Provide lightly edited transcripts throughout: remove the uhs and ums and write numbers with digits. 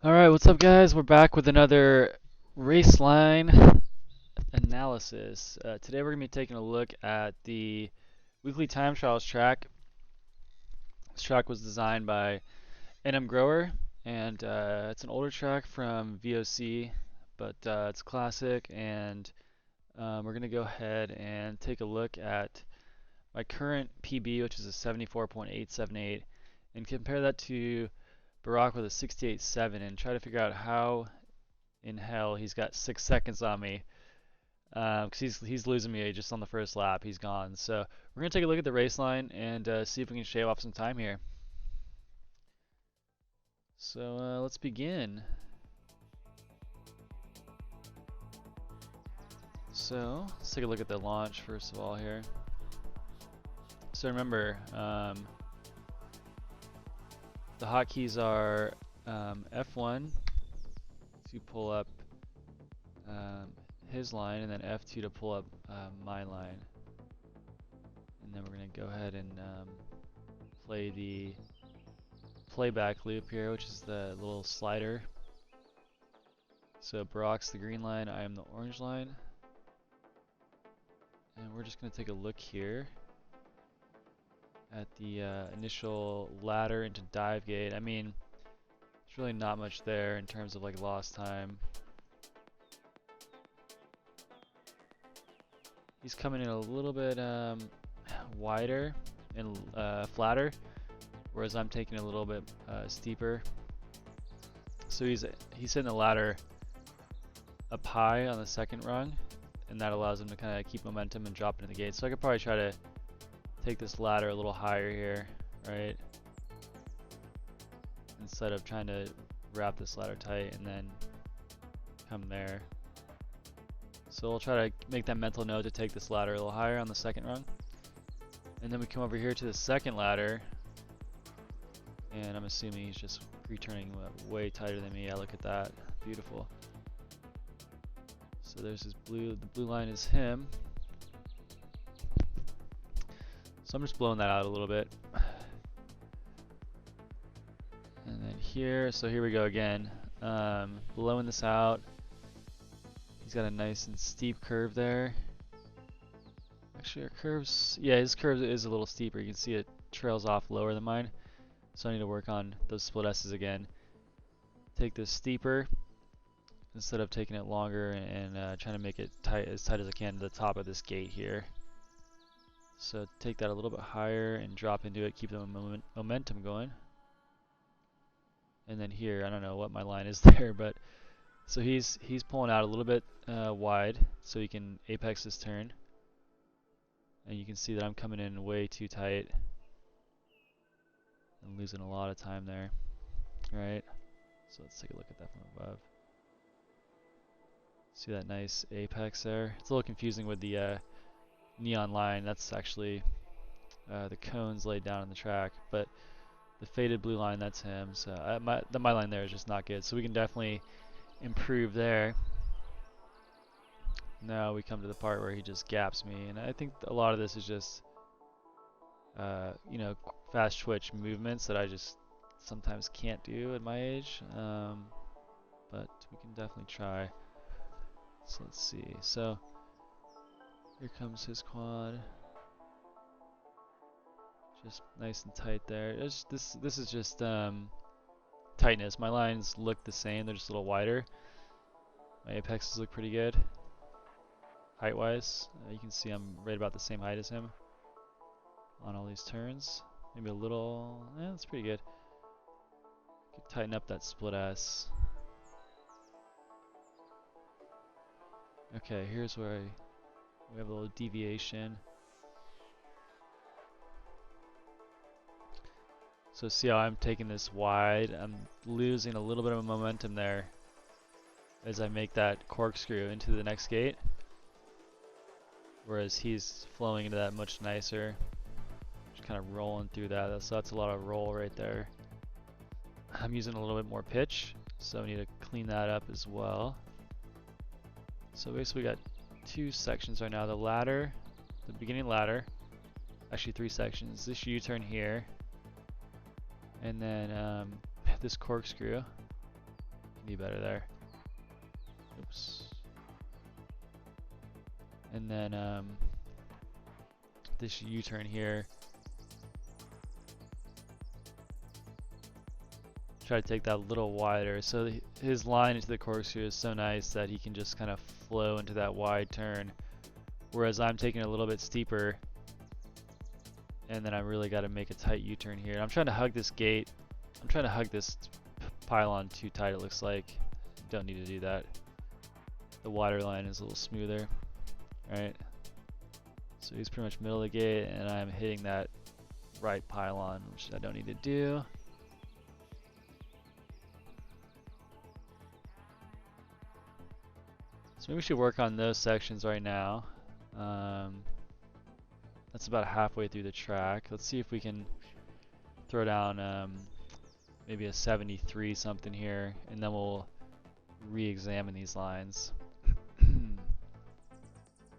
Alright, what's up guys? We're back with another race line analysis. Today we're going to be taking a look at the weekly time trials track. This track was designed by NM Grower, and it's an older track from VOC, but it's classic, and we're going to go ahead and take a look at my current PB, which is a 74.878, and compare that to Barack with a 68.7 and try to figure out how in hell he's got 6 seconds on me because he's losing me just on the first lap. He's gone. So we're gonna take a look at the race line and see if we can shave off some time here. So let's begin. So let's take a look at the launch first of all here. So remember, the hotkeys are F1 to pull up his line, and then F2 to pull up my line. And then we're going to go ahead and play the playback loop here, which is the little slider. So Barack's the green line, I am the orange line. And we're just going to take a look here at the initial ladder into dive gate. I mean, there's really not much there in terms of like lost time. He's coming in a little bit wider and flatter, whereas I'm taking a little bit steeper. So he's hitting the ladder up high on the second rung, and that allows him to kind of keep momentum and drop into the gate. So I could probably try to take this ladder a little higher here, right? Instead of trying to wrap this ladder tight and then come there. So we'll try to make that mental note to take this ladder a little higher on the second rung. And then we come over here to the second ladder, and I'm assuming he's just returning way tighter than me. Yeah, look at that. Beautiful. So there's his blue. The blue line is him. So I'm just blowing that out a little bit. And then here, so here we go again. Blowing this out. He's got a nice and steep curve there. Actually, our curves, yeah, his curve is a little steeper. You can see it trails off lower than mine. So I need to work on those split S's again. Take this steeper instead of taking it longer and trying to make it as tight as I can to the top of this gate here. So take that a little bit higher and drop into it, keep the momentum going. And then here, I don't know what my line is there, but so he's pulling out a little bit wide so he can apex this turn. And you can see that I'm coming in way too tight and losing a lot of time there. Right? So let's take a look at that from above. See that nice apex there? It's a little confusing with the neon line. That's actually the cones laid down on the track, but the faded blue line, that's him. So my line there is just not good. So we can definitely improve there. Now we come to the part where he just gaps me, and I think a lot of this is just you know, fast twitch movements that I just sometimes can't do at my age, but we can definitely try. So let's see. So here comes his quad, just nice and tight there. This is just tightness. My lines look the same, they're just a little wider. My apexes look pretty good height wise. You can see I'm right about the same height as him on all these turns. Maybe a little, yeah, that's pretty good. Could tighten up that split S. Okay, here's where we have a little deviation. So see how I'm taking this wide? I'm losing a little bit of momentum there as I make that corkscrew into the next gate. Whereas he's flowing into that much nicer. Just kind of rolling through that. So that's a lot of roll right there. I'm using a little bit more pitch, so I need to clean that up as well. So basically we got two sections right now. The ladder, the beginning ladder, actually three sections. This U-turn here, and then this corkscrew. Be better there. Oops. And then this U-turn here. Try to take that a little wider. So his line into the corkscrew is so nice that he can just kind of flow into that wide turn. Whereas I'm taking a little bit steeper, and then I really got to make a tight U-turn here. I'm trying to hug this gate. I'm trying to hug this pylon too tight, it looks like. Don't need to do that. The water line is a little smoother. Alright. So he's pretty much middle of the gate, and I'm hitting that right pylon, which I don't need to do. So maybe we should work on those sections right now. That's about halfway through the track. Let's see if we can throw down maybe a 73 something here, and then we'll re-examine these lines.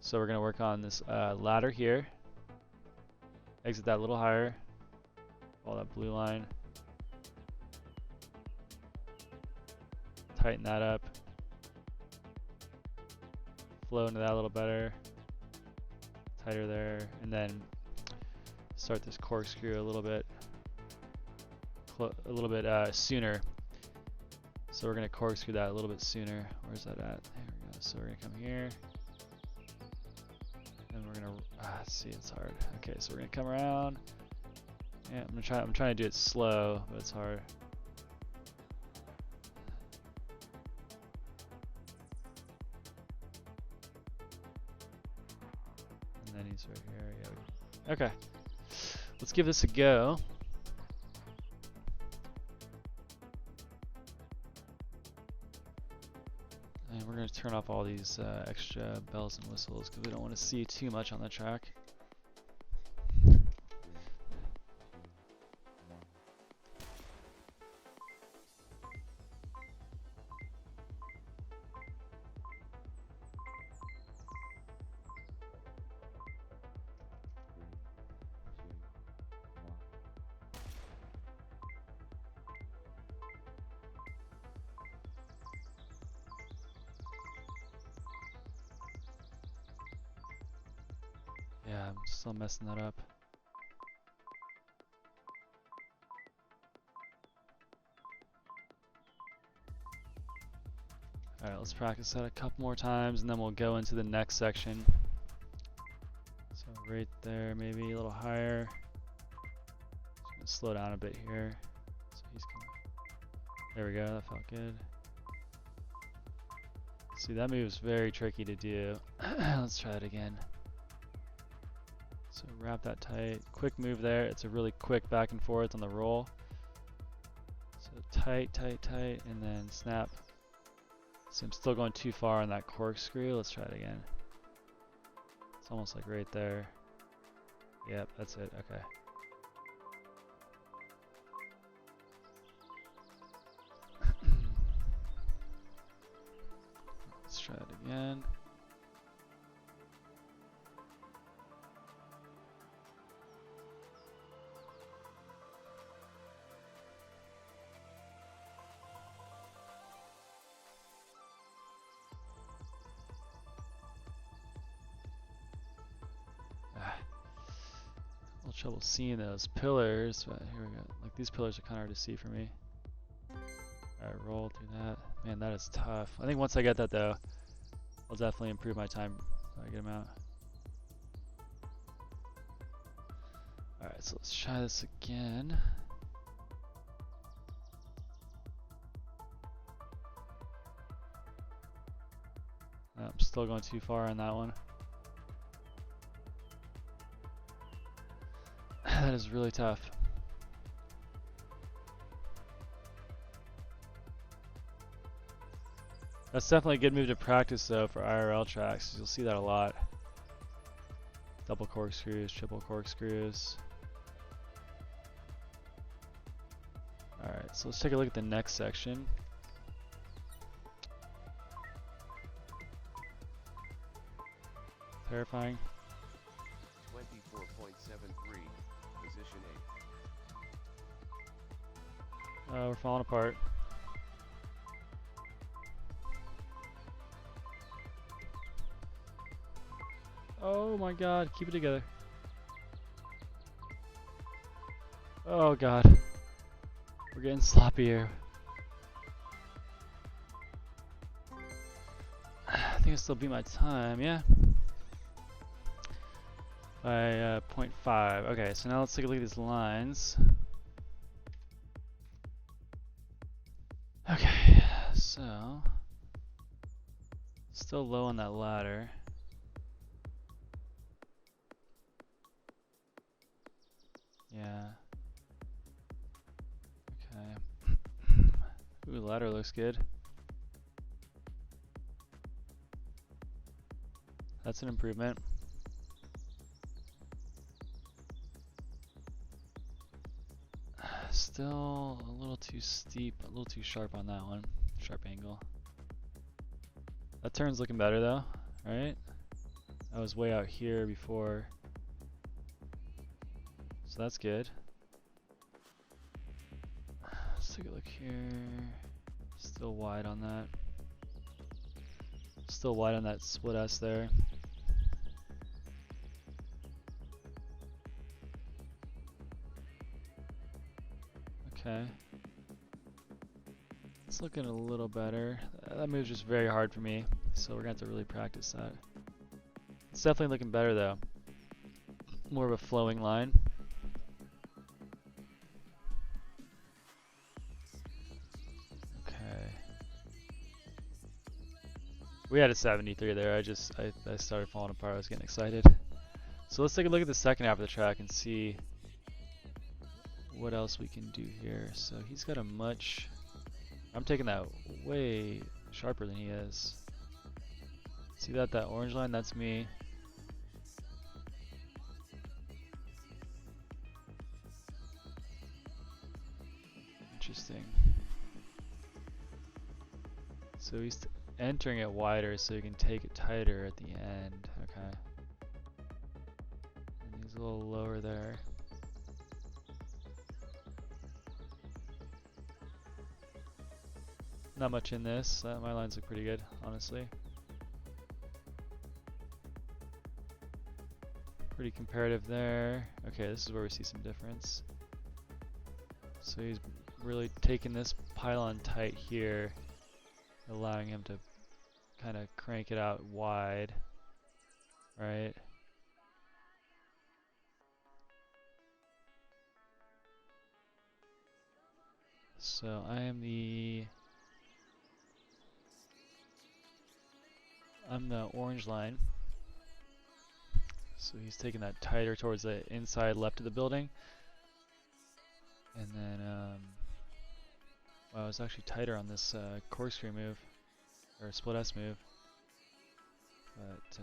So we're going to work on this ladder here. Exit that a little higher. Follow that blue line. Tighten that up. Flow into that a little better. Tighter there. And then start this corkscrew a little bit sooner. So we're going to corkscrew that a little bit sooner. Where's that at? There we go. So we're going to come here. And we're going to see, it's hard. Okay, so we're going to come around. Yeah, I'm trying to do it slow, but it's hard. And then he's right here. Yeah. Okay. Let's give this a go. And we're going to turn off all these extra bells and whistles because we don't want to see too much on the track. Yeah, I'm still messing that up. Alright, let's practice that a couple more times and then we'll go into the next section. So right there, maybe a little higher. Just gonna slow down a bit here. So he's coming. There we go, that felt good. See, that move's very tricky to do. Let's try it again. So wrap that tight. Quick move there. It's a really quick back and forth on the roll. So tight, tight, tight, and then snap. See, I'm still going too far on that corkscrew. Let's try it again. It's almost like right there. Yep, that's it. Okay. Let's try it again. Trouble seeing those pillars, but here we go. Like, these pillars are kind of hard to see for me. Alright, roll through that. Man, that is tough. I think once I get that though, I'll definitely improve my time when I get them out. Alright, so let's try this again. I'm still going too far on that one. That is really tough. That's definitely a good move to practice though for IRL tracks. You'll see that a lot. Double corkscrews, triple corkscrews. Alright, so let's take a look at the next section. Terrifying. 24.73. Position 8. We're falling apart. Oh my god, keep it together. Oh god. We're getting sloppy here. I think I still beat my time, yeah. By 0.5. Okay, so now let's take a look at these lines. Okay, so still low on that ladder. Yeah. Okay. Ooh, ladder looks good. That's an improvement. Still a little too steep, a little too sharp on that one. Sharp angle. That turn's looking better though, right? I was way out here before. So that's good. Let's take a look here. Still wide on that. Still wide on that split S there. Okay. It's looking a little better. That move's just very hard for me, so we're gonna have to really practice that. It's definitely looking better though. More of a flowing line. Okay. We had a 73 there. I started falling apart. I was getting excited. So let's take a look at the second half of the track and see what else we can do here. So he's got a much... I'm taking that way sharper than he is. See that orange line? That's me. Interesting. So he's entering it wider so you can take it tighter at the end. Okay. And he's a little lower there. Not much in this. My lines look pretty good, honestly. Pretty comparative there. Okay, this is where we see some difference. So he's really taking this pylon tight here, allowing him to kind of crank it out wide, right? So I'm the orange line. So he's taking that tighter towards the inside left of the building. And then, well, it's actually tighter on this corkscrew move, or split S move. But,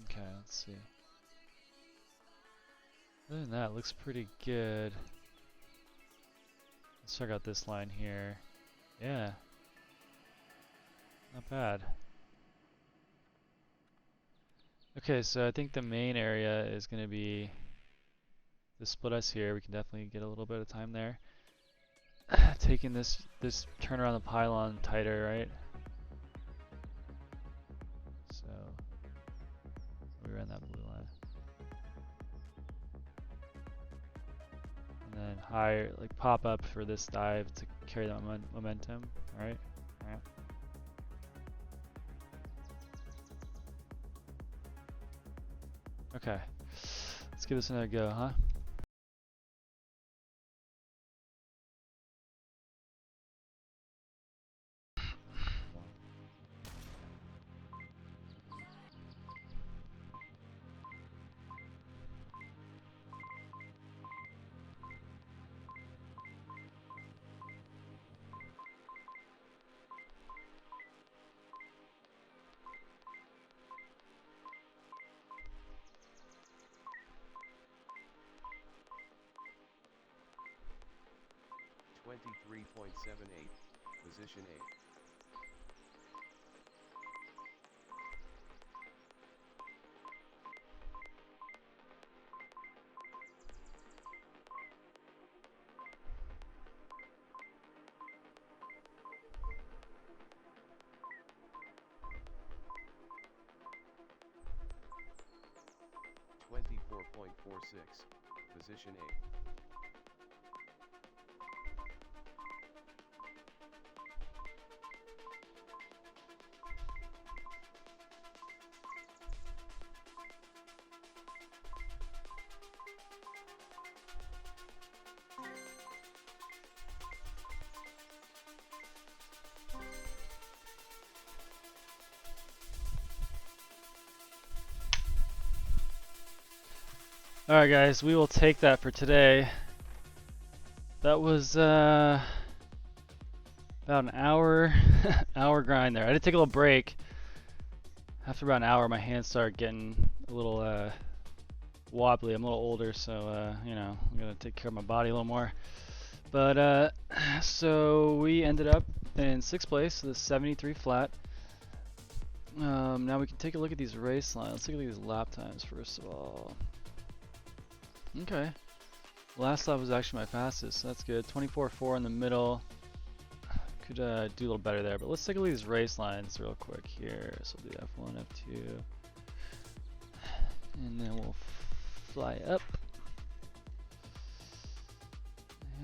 okay, let's see. Other than that, it looks pretty good. Let's check out this line here. Yeah. Not bad. Okay, so I think the main area is going to be the split S here. We can definitely get a little bit of time there. Taking this turn around the pylon tighter, right? So we ran that blue line. And then higher, like pop up for this dive to carry that momentum, right? Alright. Okay, let's give this another go, huh? .78, position 8. position A. Alright guys, we will take that for today. That was about an hour hour grind there. I did take a little break. After about an hour my hands started getting a little wobbly. I'm a little older, so you know, I'm gonna take care of my body a little more. But so we ended up in 6th place, the 73 flat. Now we can take a look at these race lines. Let's take a look at these lap times first of all. Okay. Last lap was actually my fastest, so that's good. 24.4 in the middle. Could do a little better there, but let's take a look at these race lines real quick here. So we'll do F1, F2, and then we'll fly up.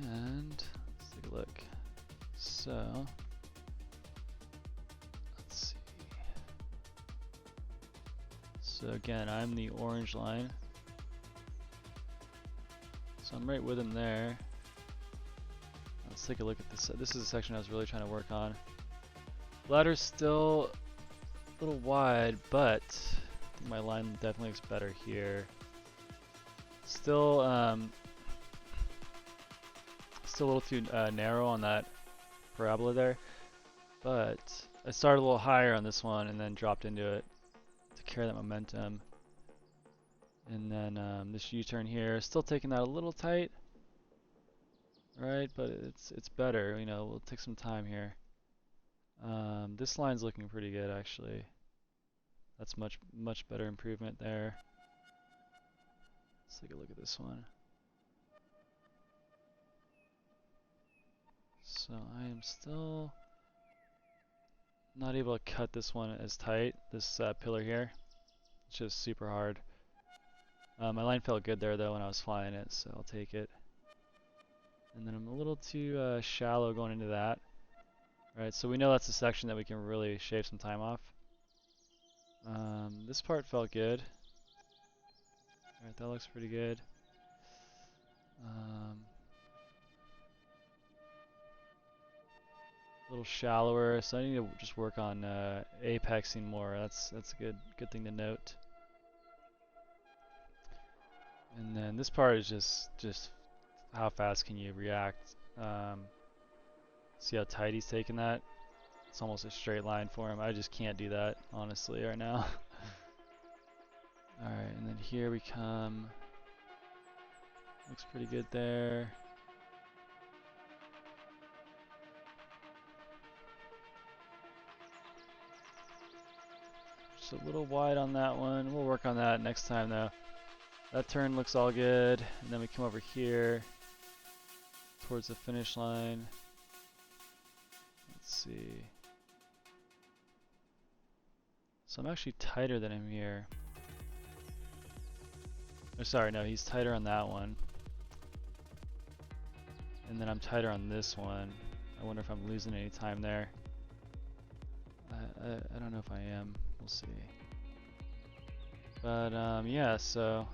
And let's take a look. So let's see. So again, I'm the orange line. So I'm right with him there. Let's take a look at this. This is a section I was really trying to work on. Ladder's still a little wide, but I think my line definitely looks better here. Still a little too narrow on that parabola there, but I started a little higher on this one and then dropped into it to carry that momentum. And then this U-turn here, still taking that a little tight, right? But it's better. You know, we'll take some time here. This line's looking pretty good actually. That's much better improvement there. Let's take a look at this one. So I am still not able to cut this one as tight. This pillar here, it's just super hard. My line felt good there though when I was flying it, so I'll take it. And then I'm a little too shallow going into that. Right, so we know that's a section that we can really shave some time off. This part felt good. Alright, that looks pretty good. A little shallower, so I need to just work on apexing more. That's a good thing to note. And then this part is just how fast can you react. See how tight he's taking that? It's almost a straight line for him. I just can't do that, honestly, right now. Alright, and then here we come. Looks pretty good there. Just a little wide on that one. We'll work on that next time though. That turn looks all good. And then we come over here towards the finish line. Let's see. So I'm actually tighter than him here. Oh, sorry, no, he's tighter on that one. And then I'm tighter on this one. I wonder if I'm losing any time there. I don't know if I am. We'll see. But yeah, so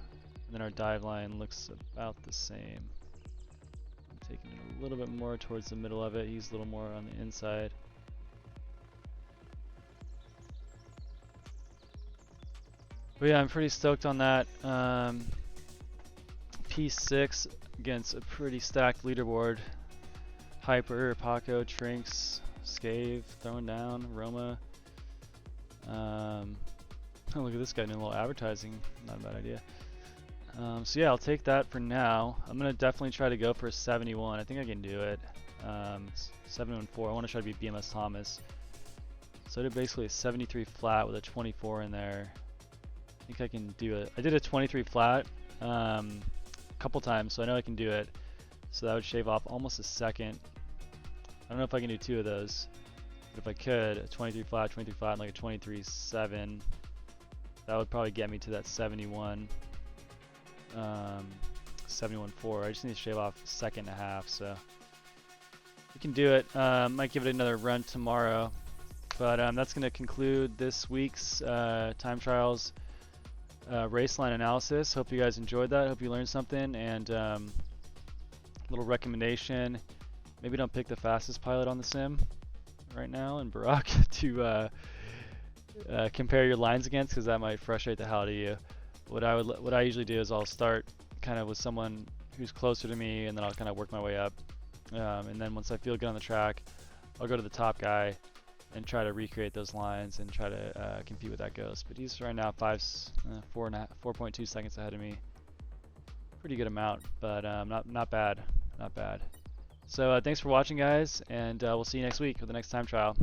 then our dive line looks about the same. I'm taking it a little bit more towards the middle of it. He's a little more on the inside. But yeah, I'm pretty stoked on that. P6 against a pretty stacked leaderboard. Hyper, Paco, Trinks, Scave, throwing down, Roma. Oh, look at this guy doing a little advertising. Not a bad idea. So yeah, I'll take that for now. I'm gonna definitely try to go for a 71. I think I can do it. 714. I want to try to beat BMS Thomas. So I did basically a 73 flat with a 24 in there. I think I can do it. I did a 23 flat a couple times, so I know I can do it. So that would shave off almost a second. I don't know if I can do two of those, but if I could, a 23 flat, and like a 23.7, that would probably get me to that 71. um, 71.4. I just need to shave off a second and a half, so we can do it. Might give it another run tomorrow, but that's going to conclude this week's time trials race line analysis. Hope you guys enjoyed that. Hope you learned something. And little recommendation: maybe don't pick the fastest pilot on the sim right now in Barack to compare your lines against, because that might frustrate the hell out of you. What I usually do is I'll start kind of with someone who's closer to me, and then I'll kind of work my way up. And then once I feel good on the track, I'll go to the top guy and try to recreate those lines and try to compete with that ghost. But he's right now 4.2 seconds ahead of me. Pretty good amount, but not bad, not bad. So thanks for watching, guys, and we'll see you next week for the next time trial.